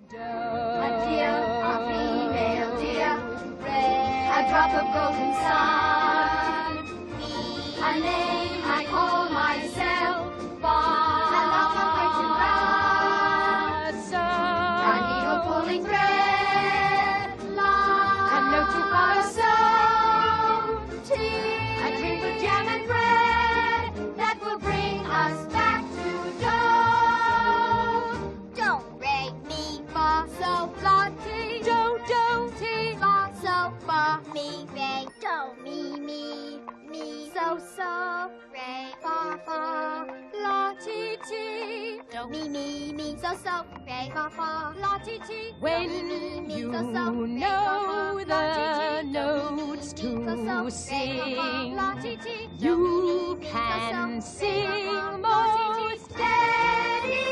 A deer, a female deer, red, a drop of golden sun. Me, a name I call myself, far, a long way to run. So, a needle pulling thread, line, a note to follow, so, tea, a drink with jam and bread, that will bring us back to dough. Don't break me, fa, so, la, ti, do, ti, la, so, fa, mi, re, do, mi, so, re, fa, la, ti, do, mi, so, re, fa, la, ti, When you know the notes to sing, you can sing most anything.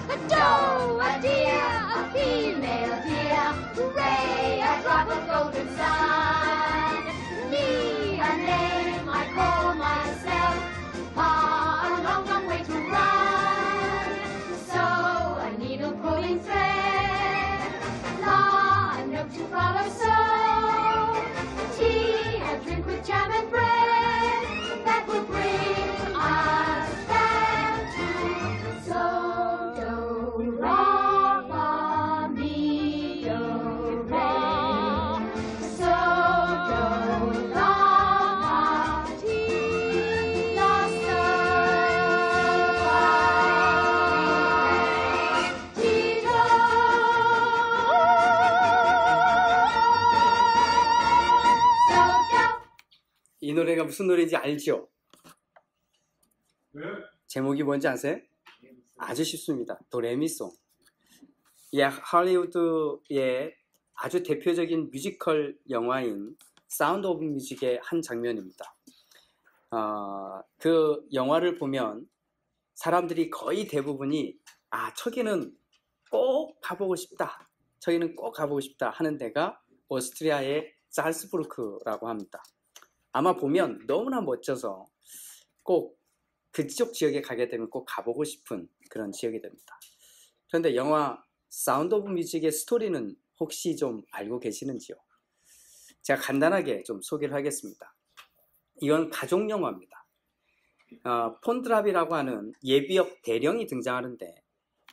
A doe, a deer, a female deer, hooray, a drop of golden sun. Me, a name I call myself, pa, a long, long way to run. So, a needle pulling thread, la, a note to follow, so, tea, a drink with jam and bread, that will bring us back to so, do, la, fa, mi, do, re. So, do, la, ti, la, so, fa, ti, do. So, do. 이 노래가 무슨 노래인지 알죠? 네. 제목이 뭔지 아세요? 아주 쉽습니다. 도레미송. 이 할리우드의 아주 대표적인 뮤지컬 영화인 사운드 오브 뮤직의 한 장면입니다. 그 영화를 보면 사람들이 거의 대부분이 저기는 꼭 가보고 싶다. 저기는 꼭 가보고 싶다 하는 데가 오스트리아의 잘츠부르크라고 합니다. 아마 보면 너무나 멋져서 꼭 그쪽 지역에 가게 되면 꼭 가보고 싶은 그런 지역이 됩니다. 그런데 영화 사운드 오브 뮤직의 스토리는 혹시 좀 알고 계시는지요? 제가 간단하게 좀 소개를 하겠습니다. 이건 가족 영화입니다. 폰트랍이라고 하는 예비역 대령이 등장하는데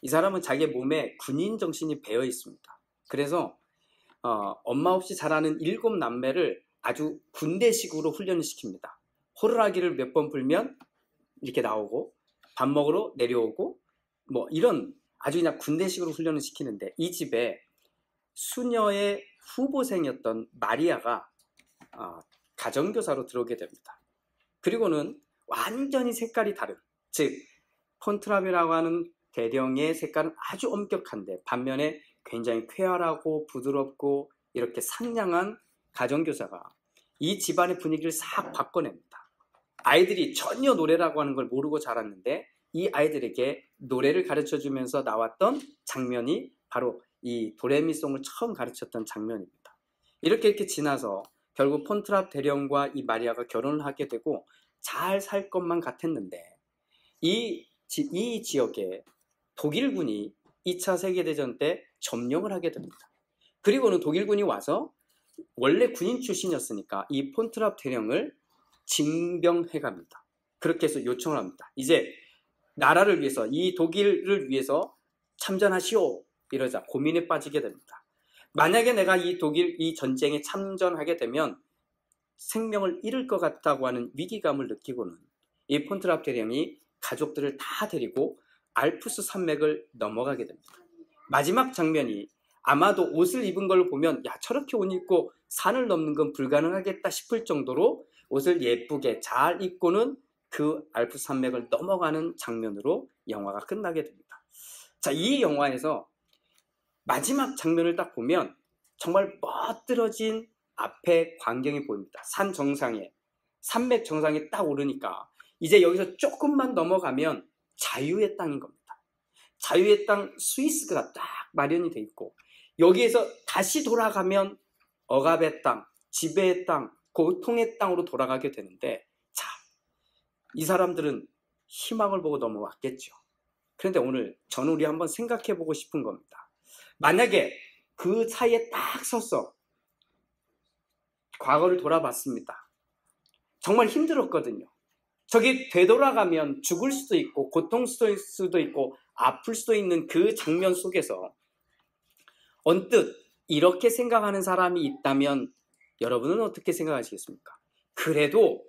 이 사람은 자기 몸에 군인 정신이 배어 있습니다. 그래서 엄마 없이 자라는 7남매를 아주 군대식으로 훈련을 시킵니다. 호루라기를 몇 번 불면 이렇게 나오고 밥 먹으러 내려오고 뭐 이런 아주 그냥 군대식으로 훈련을 시키는데 이 집에 수녀의 후보생이었던 마리아가 가정교사로 들어오게 됩니다. 그리고는 완전히 색깔이 다른, 즉 폰트랍이라고 하는 대령의 색깔은 아주 엄격한데 반면에 굉장히 쾌활하고 부드럽고 이렇게 상냥한 가정교사가 이 집안의 분위기를 싹 바꿔냅니다. 아이들이 전혀 노래라고 하는 걸 모르고 자랐는데 이 아이들에게 노래를 가르쳐주면서 나왔던 장면이 바로 이 도레미송을 처음 가르쳤던 장면입니다. 이렇게 지나서 결국 폰트랍 대령과 이 마리아가 결혼을 하게 되고 잘 살 것만 같았는데 이 지역에 독일군이 2차 세계대전 때 점령을 하게 됩니다. 그리고는 독일군이 와서 원래 군인 출신이었으니까 이 폰트랍 대령을 징병해 갑니다. 그렇게 해서 요청을 합니다. 이제 나라를 위해서 이 독일을 위해서 참전하시오 이러자 고민에 빠지게 됩니다. 만약에 내가 이 독일 이 전쟁에 참전하게 되면 생명을 잃을 것 같다고 하는 위기감을 느끼고는 이 폰트랍 대령이 가족들을 다 데리고 알프스 산맥을 넘어가게 됩니다. 마지막 장면이 아마도 옷을 입은 걸 보면 야 저렇게 옷 입고 산을 넘는 건 불가능하겠다 싶을 정도로 옷을 예쁘게 잘 입고는 그 알프스 산맥을 넘어가는 장면으로 영화가 끝나게 됩니다. 자, 이 영화에서 마지막 장면을 딱 보면 정말 멋들어진 앞에 광경이 보입니다. 산 정상에, 산맥 정상에 딱 오르니까 이제 여기서 조금만 넘어가면 자유의 땅인 겁니다. 자유의 땅 스위스가 딱 마련이 돼 있고 여기에서 다시 돌아가면 억압의 땅, 지배의 땅, 고통의 땅으로 돌아가게 되는데 자, 이 사람들은 희망을 보고 넘어왔겠죠. 그런데 오늘 저는 우리 한번 생각해 보고 싶은 겁니다. 만약에 그 사이에 딱 섰어. 과거를 돌아봤습니다. 정말 힘들었거든요. 저기 되돌아가면 죽을 수도 있고 고통스러울 수도 있고 아플 수도 있는 그 장면 속에서 언뜻 이렇게 생각하는 사람이 있다면 여러분은 어떻게 생각하시겠습니까? 그래도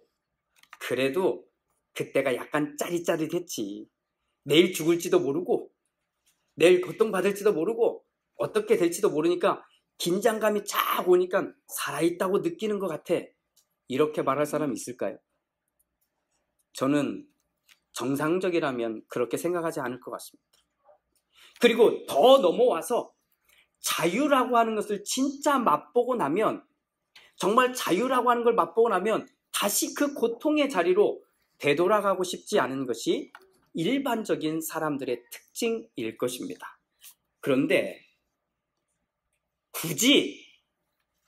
그때가 약간 짜릿짜릿했지. 내일 죽을지도 모르고 내일 고통받을지도 모르고 어떻게 될지도 모르니까 긴장감이 쫙 오니까 살아있다고 느끼는 것 같아. 이렇게 말할 사람이 있을까요? 저는 정상적이라면 그렇게 생각하지 않을 것 같습니다. 그리고 더 넘어와서 자유라고 하는 것을 진짜 맛보고 나면, 정말 자유라고 하는 걸 맛보고 나면 다시 그 고통의 자리로 되돌아가고 싶지 않은 것이 일반적인 사람들의 특징일 것입니다. 그런데 굳이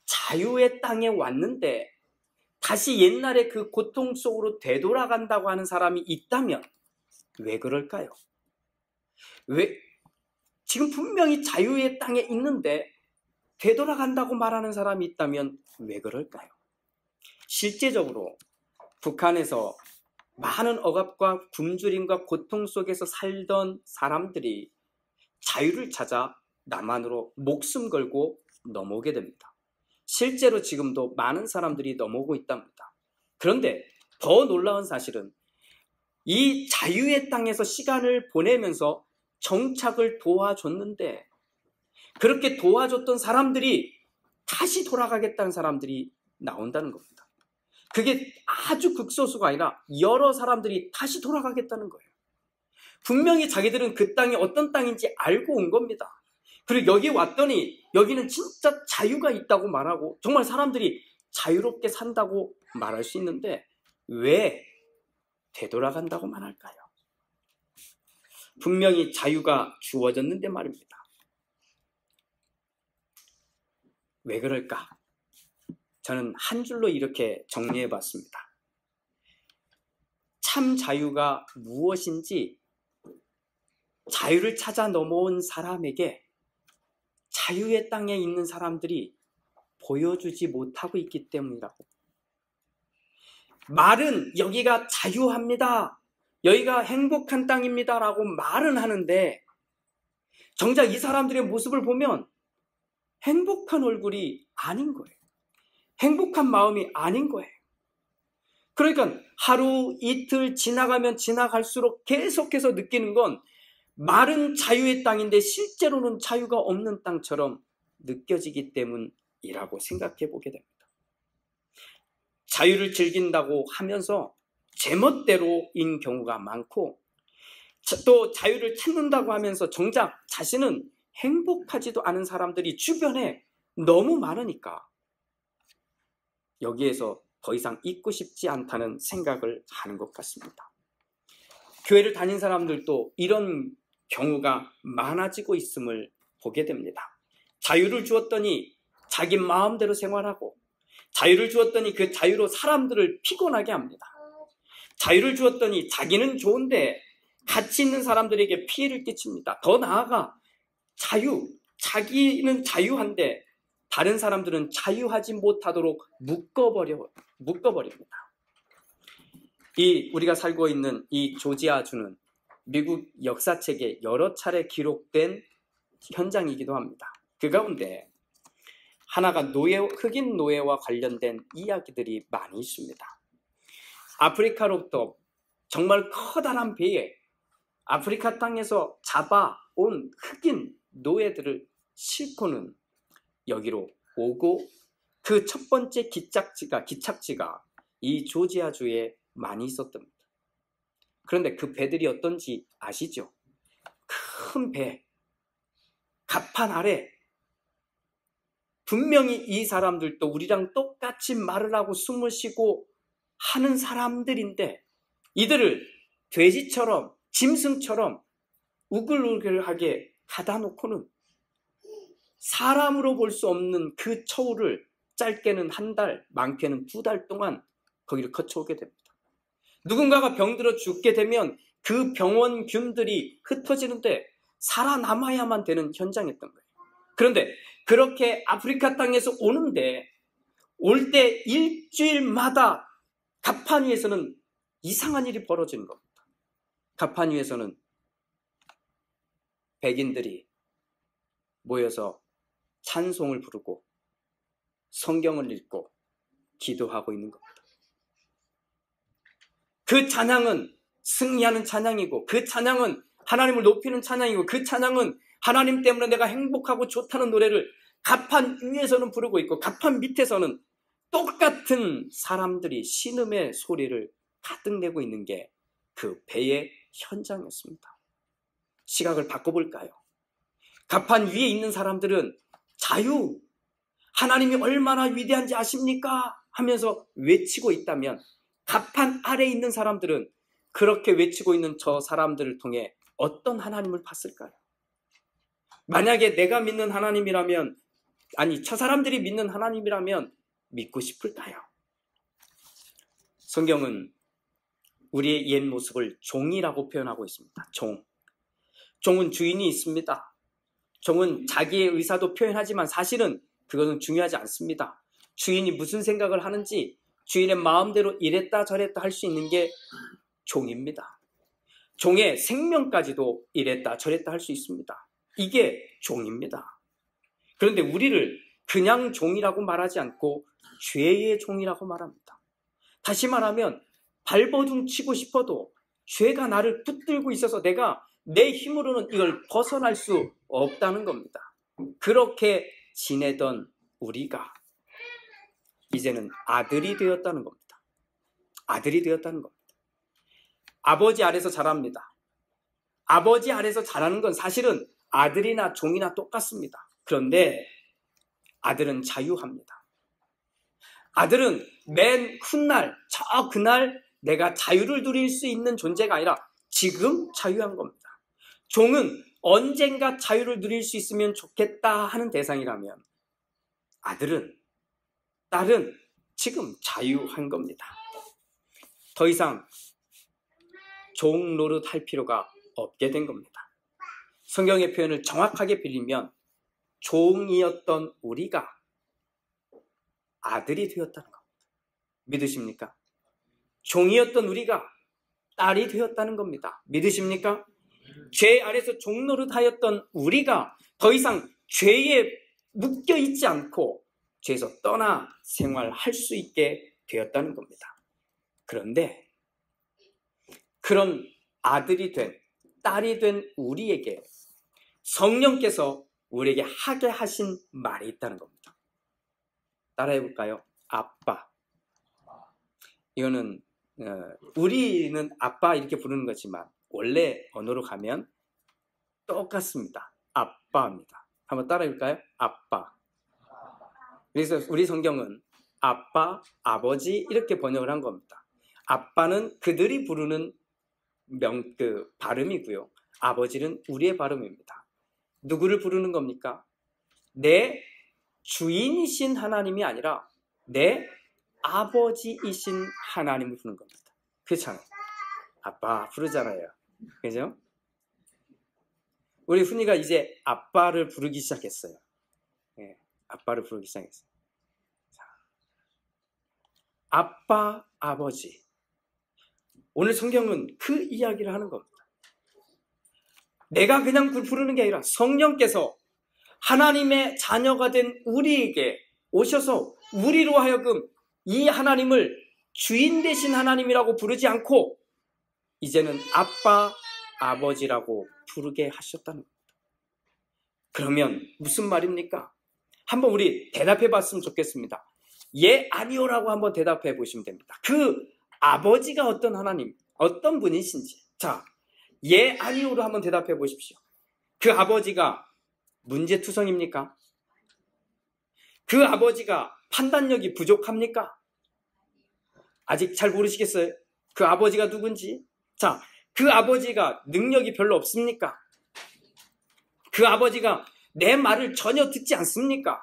자유의 땅에 왔는데 다시 옛날의 그 고통 속으로 되돌아간다고 하는 사람이 있다면 왜 그럴까요? 왜 지금 분명히 자유의 땅에 있는데 되돌아간다고 말하는 사람이 있다면 왜 그럴까요? 실제적으로 북한에서 많은 억압과 굶주림과 고통 속에서 살던 사람들이 자유를 찾아 남한으로 목숨 걸고 넘어오게 됩니다. 실제로 지금도 많은 사람들이 넘어오고 있답니다. 그런데 더 놀라운 사실은 이 자유의 땅에서 시간을 보내면서 정착을 도와줬는데, 그렇게 도와줬던 사람들이 다시 돌아가겠다는 사람들이 나온다는 겁니다. 그게 아주 극소수가 아니라 여러 사람들이 다시 돌아가겠다는 거예요. 분명히 자기들은 그 땅이 어떤 땅인지 알고 온 겁니다. 그리고 여기 왔더니 여기는 진짜 자유가 있다고 말하고 정말 사람들이 자유롭게 산다고 말할 수 있는데 왜 되돌아간다고만 할까요? 분명히 자유가 주어졌는데 말입니다. 왜 그럴까? 저는 한 줄로 이렇게 정리해 봤습니다. 참 자유가 무엇인지 자유를 찾아 넘어온 사람에게 자유의 땅에 있는 사람들이 보여주지 못하고 있기 때문이라고. 말은 여기가 자유합니다, 여기가 행복한 땅입니다 라고 말은 하는데 정작 이 사람들의 모습을 보면 행복한 얼굴이 아닌 거예요. 행복한 마음이 아닌 거예요. 그러니까 하루 이틀 지나가면 지나갈수록 계속해서 느끼는 건 말은 자유의 땅인데 실제로는 자유가 없는 땅처럼 느껴지기 때문이라고 생각해 보게 됩니다. 자유를 즐긴다고 하면서 제멋대로인 경우가 많고, 또 자유를 찾는다고 하면서 정작 자신은 행복하지도 않은 사람들이 주변에 너무 많으니까 여기에서 더 이상 있고 싶지 않다는 생각을 하는 것 같습니다. 교회를 다닌 사람들도 이런 경우가 많아지고 있음을 보게 됩니다. 자유를 주었더니 자기 마음대로 생활하고, 자유를 주었더니 그 자유로 사람들을 피곤하게 합니다. 자유를 주었더니 자기는 좋은데 같이 있는 사람들에게 피해를 끼칩니다. 더 나아가 자기는 자유한데 다른 사람들은 자유하지 못하도록 묶어버립니다. 우리가 살고 있는 이 조지아주는 미국 역사책에 여러 차례 기록된 현장이기도 합니다. 그 가운데 하나가 흑인 노예와 관련된 이야기들이 많이 있습니다. 아프리카로부터 정말 커다란 배에 아프리카 땅에서 잡아온 흑인 노예들을 싣고는 여기로 오고 그 첫 번째 기착지가 이 조지아주에 많이 있었답니다. 그런데 그 배들이 어떤지 아시죠? 큰 배, 갑판 아래 분명히 이 사람들도 우리랑 똑같이 말을 하고 숨을 쉬고 하는 사람들인데 이들을 돼지처럼 짐승처럼 우글우글하게 가다 놓고는 사람으로 볼 수 없는 그 처우를 짧게는 한 달, 많게는 2달 동안 거기를 거쳐오게 됩니다. 누군가가 병들어 죽게 되면 그 병원균들이 흩어지는데 살아남아야만 되는 현장이었던 거예요. 그런데 그렇게 아프리카 땅에서 오는데 올 때 일주일마다 가판 위에서는 이상한 일이 벌어지는 겁니다. 가판 위에서는 백인들이 모여서 찬송을 부르고 성경을 읽고 기도하고 있는 겁니다. 그 찬양은 승리하는 찬양이고, 그 찬양은 하나님을 높이는 찬양이고, 그 찬양은 하나님 때문에 내가 행복하고 좋다는 노래를 가판 위에서는 부르고 있고, 가판 밑에서는 똑같은 사람들이 신음의 소리를 가득 내고 있는 게 그 배의 현장이었습니다. 시각을 바꿔볼까요? 가판 위에 있는 사람들은 자유, 하나님이 얼마나 위대한지 아십니까? 하면서 외치고 있다면, 가판 아래에 있는 사람들은 그렇게 외치고 있는 저 사람들을 통해 어떤 하나님을 봤을까요? 만약에 내가 믿는 하나님이라면, 아니 저 사람들이 믿는 하나님이라면 믿고 싶을까요? 성경은 우리의 옛 모습을 종이라고 표현하고 있습니다. 종은 주인이 있습니다. 종은 자기의 의사도 표현하지만 사실은 그것은 중요하지 않습니다. 주인이 무슨 생각을 하는지 주인의 마음대로 이랬다 저랬다 할 수 있는 게 종입니다. 종의 생명까지도 이랬다 저랬다 할 수 있습니다. 이게 종입니다. 그런데 우리를 그냥 종이라고 말하지 않고 죄의 종이라고 말합니다. 다시 말하면 발버둥 치고 싶어도 죄가 나를 붙들고 있어서 내가 내 힘으로는 이걸 벗어날 수 없다는 겁니다. 그렇게 지내던 우리가 이제는 아들이 되었다는 겁니다. 아들이 되었다는 겁니다. 아버지 아래서 자랍니다. 아버지 아래서 자라는 건 사실은 아들이나 종이나 똑같습니다. 그런데 아들은 자유합니다. 아들은 맨 훗날, 저 그날 내가 자유를 누릴 수 있는 존재가 아니라 지금 자유한 겁니다. 종은 언젠가 자유를 누릴 수 있으면 좋겠다 하는 대상이라면, 아들은, 딸은 지금 자유한 겁니다. 더 이상 종 노릇 할 필요가 없게 된 겁니다. 성경의 표현을 정확하게 빌리면 종이었던 우리가 아들이 되었다는 겁니다. 믿으십니까? 종이었던 우리가 딸이 되었다는 겁니다. 믿으십니까? 죄 아래서 종노릇하였던 우리가 더 이상 죄에 묶여 있지 않고 죄에서 떠나 생활할 수 있게 되었다는 겁니다. 그런데 그런 아들이 된, 딸이 된 우리에게 성령께서 우리에게 하게 하신 말이 있다는 겁니다. 따라해 볼까요? 아빠. 이거는 우리는 아빠 이렇게 부르는 거지만 원래 언어로 가면 똑같습니다. 아빠입니다. 한번 따라해 볼까요? 아빠. 그래서 우리 성경은 아빠, 아버지 이렇게 번역을 한 겁니다. 아빠는 그들이 부르는 발음이고요. 아버지는 우리의 발음입니다. 누구를 부르는 겁니까? 내 주인이신 하나님이 아니라 내 아버지이신 하나님을 부르는 겁니다. 그렇잖아요. 아빠 부르잖아요. 그죠? 우리 훈이가 이제 아빠를 부르기 시작했어요. 네, 아빠를 부르기 시작했어요. 자, 아빠, 아버지. 오늘 성경은 그 이야기를 하는 겁니다. 내가 그냥 부르는 게 아니라 성령께서 하나님의 자녀가 된 우리에게 오셔서 우리로 하여금 이 하나님을 주인 되신 하나님이라고 부르지 않고 이제는 아빠, 아버지라고 부르게 하셨다는 겁니다. 그러면 무슨 말입니까? 한번 우리 대답해 봤으면 좋겠습니다. 예, 아니요라고 한번 대답해 보시면 됩니다. 그 아버지가 어떤 하나님, 어떤 분이신지. 자, 예, 아니요로 한번 대답해 보십시오. 그 아버지가 문제투성입니까? 그 아버지가 판단력이 부족합니까? 아직 잘 모르시겠어요? 그 아버지가 누군지? 자, 그 아버지가 능력이 별로 없습니까? 그 아버지가 내 말을 전혀 듣지 않습니까?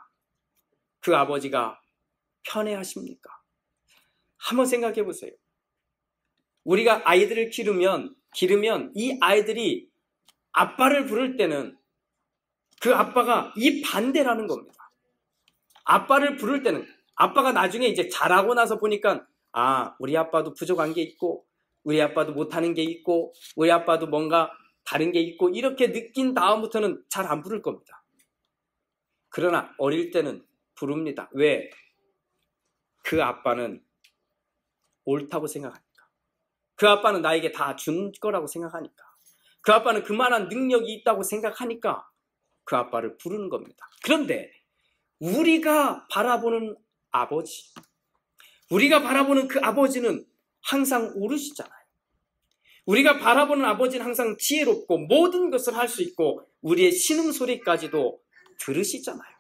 그 아버지가 편애하십니까? 한번 생각해 보세요. 우리가 아이들을 기르면 기르면 이 아이들이 아빠를 부를 때는 그 아빠가 이 반대라는 겁니다. 아빠를 부를 때는 아빠가 나중에 이제 자라고 나서 보니까 우리 아빠도 부족한 게 있고 우리 아빠도 못하는 게 있고 우리 아빠도 뭔가 다른 게 있고 이렇게 느낀 다음부터는 잘 안 부를 겁니다. 그러나 어릴 때는 부릅니다. 왜? 그 아빠는 옳다고 생각하니까. 그 아빠는 나에게 다 준 거라고 생각하니까. 그 아빠는 그만한 능력이 있다고 생각하니까 그 아빠를 부르는 겁니다. 그런데 우리가 바라보는 아버지, 우리가 바라보는 그 아버지는 항상 오르시잖아요. 우리가 바라보는 아버지는 항상 지혜롭고 모든 것을 할 수 있고 우리의 신음소리까지도 들으시잖아요.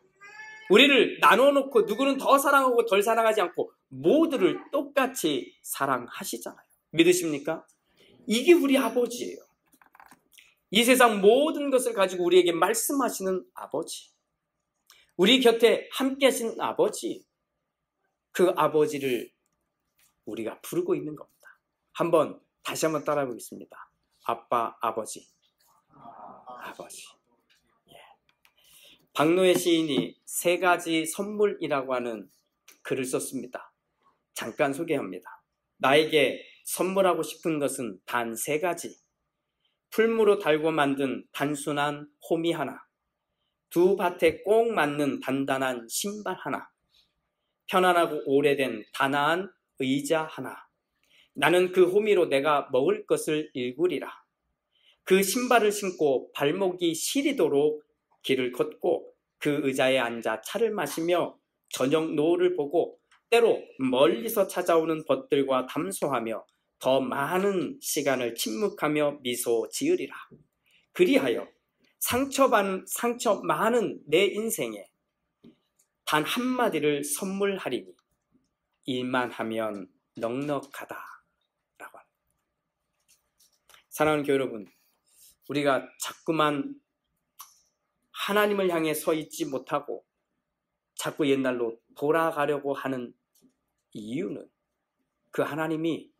우리를 나눠놓고 누구는 더 사랑하고 덜 사랑하지 않고 모두를 똑같이 사랑하시잖아요. 믿으십니까? 이게 우리 아버지예요. 이 세상 모든 것을 가지고 우리에게 말씀하시는 아버지, 우리 곁에 함께 하시는 아버지, 그 아버지를 우리가 부르고 있는 겁니다. 다시 한번 따라해 보겠습니다. 아빠, 아버지, 아버지. 박노해 시인이 3가지 선물이라고 하는 글을 썼습니다. 잠깐 소개합니다. 나에게 선물하고 싶은 것은 단 3가지. 풀무로 달고 만든 단순한 호미 하나, 2 밭에 꼭 맞는 단단한 신발 하나, 편안하고 오래된 단아한 의자 하나. 나는 그 호미로 내가 먹을 것을 일구리라. 그 신발을 신고 발목이 시리도록 길을 걷고 그 의자에 앉아 차를 마시며 저녁 노을을 보고 때로 멀리서 찾아오는 벗들과 담소하며 더 많은 시간을 침묵하며 미소 지으리라. 그리하여 상처 많은 내 인생에 단 한마디를 선물하리니 일만 하면 넉넉하다 라고 합니다. 사랑하는 교회 여러분, 우리가 자꾸만 하나님을 향해 서 있지 못하고 자꾸 옛날로 돌아가려고 하는 이유는 그 하나님이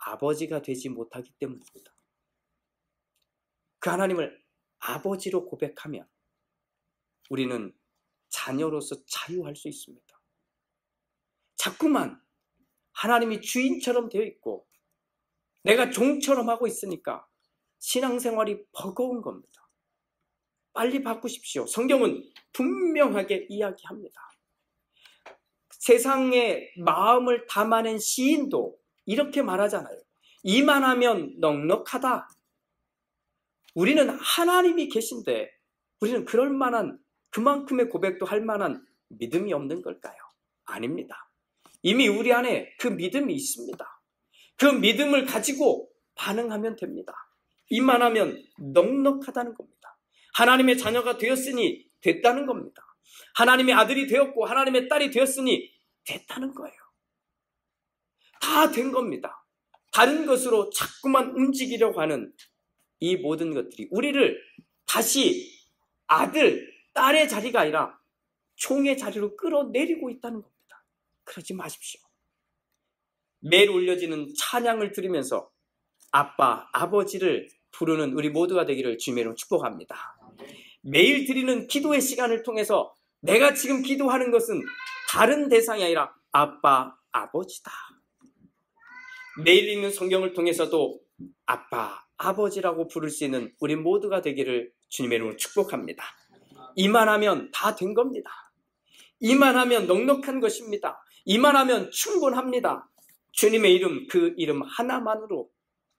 아버지가 되지 못하기 때문입니다. 그 하나님을 아버지로 고백하면 우리는 자녀로서 자유할 수 있습니다. 자꾸만 하나님이 주인처럼 되어 있고 내가 종처럼 하고 있으니까 신앙생활이 버거운 겁니다. 빨리 바꾸십시오. 성경은 분명하게 이야기합니다. 세상의 마음을 담아낸 시인도 이렇게 말하잖아요. 이만하면 넉넉하다. 우리는 하나님이 계신데 우리는 그럴 만한 그만큼의 고백도 할 만한 믿음이 없는 걸까요? 아닙니다. 이미 우리 안에 그 믿음이 있습니다. 그 믿음을 가지고 반응하면 됩니다. 이만하면 넉넉하다는 겁니다. 하나님의 자녀가 되었으니 됐다는 겁니다. 하나님의 아들이 되었고 하나님의 딸이 되었으니 됐다는 거예요. 다 된 겁니다. 다른 것으로 자꾸만 움직이려고 하는 이 모든 것들이 우리를 다시 아들, 딸의 자리가 아니라 총의 자리로 끌어내리고 있다는 겁니다. 그러지 마십시오. 매일 올려지는 찬양을 들으면서 아빠, 아버지를 부르는 우리 모두가 되기를 주님의 이름으로 축복합니다. 매일 드리는 기도의 시간을 통해서 내가 지금 기도하는 것은 다른 대상이 아니라 아빠, 아버지다. 매일 읽는 성경을 통해서도 아빠, 아버지라고 부를 수 있는 우리 모두가 되기를 주님의 이름으로 축복합니다. 이만하면 다 된 겁니다. 이만하면 넉넉한 것입니다. 이만하면 충분합니다. 주님의 이름, 그 이름 하나만으로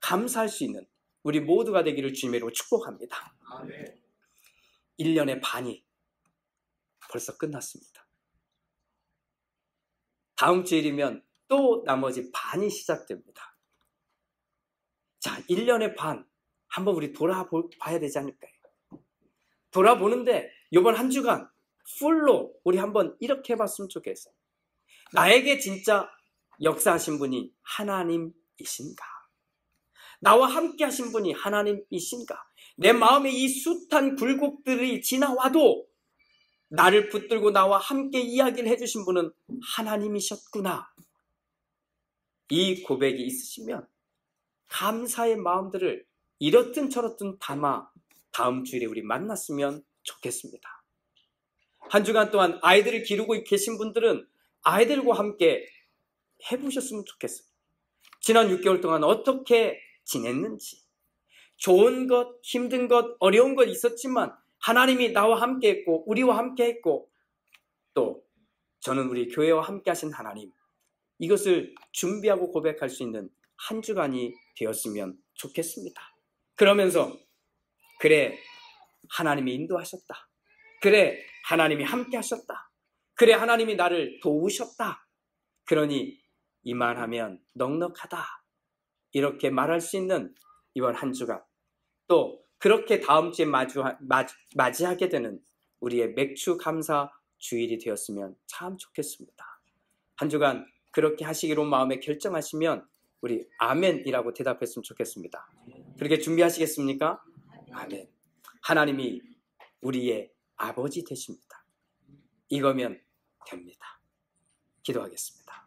감사할 수 있는 우리 모두가 되기를 주님의 이름으로 축복합니다. 1년의 반이 벌써 끝났습니다. 다음 주일이면 또 나머지 반이 시작됩니다. 자, 1년의 반 한번 우리 돌아봐야 되지 않을까요? 돌아보는데 이번 한 주간 풀로 우리 한번 이렇게 해봤으면 좋겠어요. 나에게 진짜 역사하신 분이 하나님이신가? 나와 함께 하신 분이 하나님이신가? 내 마음에 이 숱한 굴곡들이 지나와도 나를 붙들고 나와 함께 이야기를 해주신 분은 하나님이셨구나. 이 고백이 있으시면 감사의 마음들을 이렇든 저렇든 담아 다음 주일에 우리 만났으면 좋겠습니다. 한 주간 동안 아이들을 기르고 계신 분들은 아이들과 함께 해보셨으면 좋겠어요. 지난 6개월 동안 어떻게 지냈는지, 좋은 것, 힘든 것, 어려운 것 있었지만 하나님이 나와 함께 했고 우리와 함께 했고 또 저는 우리 교회와 함께 하신 하나님, 이것을 준비하고 고백할 수 있는 한 주간이 되었으면 좋겠습니다. 그러면서 그래, 하나님이 인도하셨다. 그래, 하나님이 함께 하셨다. 그래, 하나님이 나를 도우셨다. 그러니 이만하면 넉넉하다. 이렇게 말할 수 있는 이번 한 주간, 또 그렇게 다음 주에 맞이하게 되는 우리의 맥주 감사 주일이 되었으면 참 좋겠습니다. 한 주간 그렇게 하시기로 마음에 결정하시면 우리 아멘이라고 대답했으면 좋겠습니다. 그렇게 준비하시겠습니까? 아멘. 하나님이 우리의 아버지 되십니다. 이거면 됩니다. 기도하겠습니다.